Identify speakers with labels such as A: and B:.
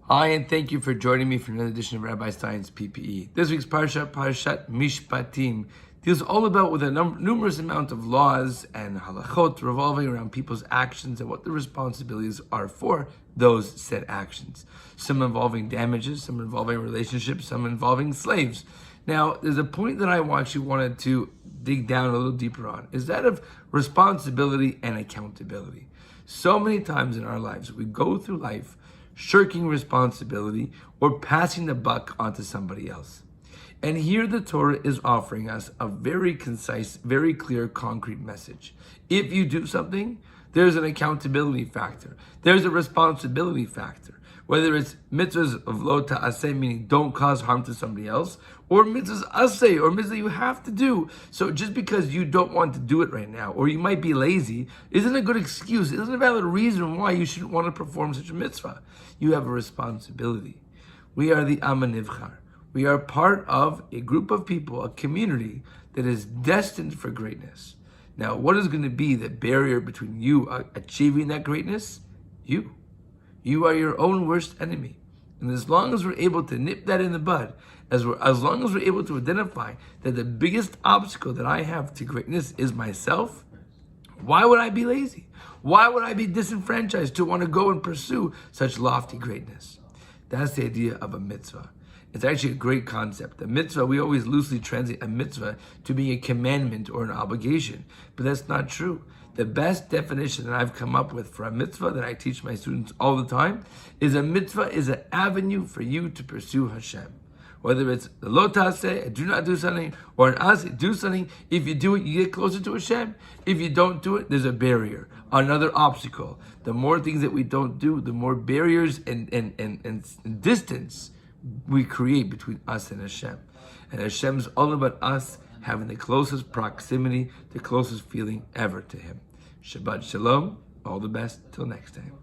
A: Hi, and thank you for joining me for another edition of Rabbi Stein's PPE. This week's Parshat Mishpatim, deals all about with a numerous amount of laws and halachot revolving around people's actions and what the responsibilities are for those said actions. Some involving damages, some involving relationships, some involving slaves. Now, there's a point that I actually wanted to dig down a little deeper on, is that of responsibility and accountability. So many times in our lives, we go through life shirking responsibility or passing the buck onto somebody else. And here the Torah is offering us a very concise, very clear, concrete message. If you do something, there's an accountability factor. There's a responsibility factor. Whether it's mitzvahs of lo ta'aseh, meaning don't cause harm to somebody else, or mitzvahs aseh, or mitzvahs you have to do. So just because you don't want to do it right now, or you might be lazy, isn't a good excuse. It isn't a valid reason why you shouldn't want to perform such a mitzvah. You have a responsibility. We are the Am HaNivchar. We are part of a group of people, a community that is destined for greatness. Now, what is going to be the barrier between you achieving that greatness? You. You are your own worst enemy. And as long as we're able to nip that in the bud, as long as we're able to identify that the biggest obstacle that I have to greatness is myself, why would I be lazy? Why would I be disenfranchised to want to go and pursue such lofty greatness? That's the idea of a mitzvah. It's actually a great concept. A mitzvah, we always loosely translate a mitzvah to being a commandment or an obligation, but that's not true. The best definition that I've come up with for a mitzvah that I teach my students all the time is a mitzvah is an avenue for you to pursue Hashem. Whether it's the lo ta'aseh, do not do something, or an aseh, do something. If you do it, you get closer to Hashem. If you don't do it, there's a barrier, another obstacle. The more things that we don't do, the more barriers and distance we create between us and Hashem. And Hashem's all about us having the closest proximity, the closest feeling ever to Him. Shabbat Shalom. All the best. Till next time.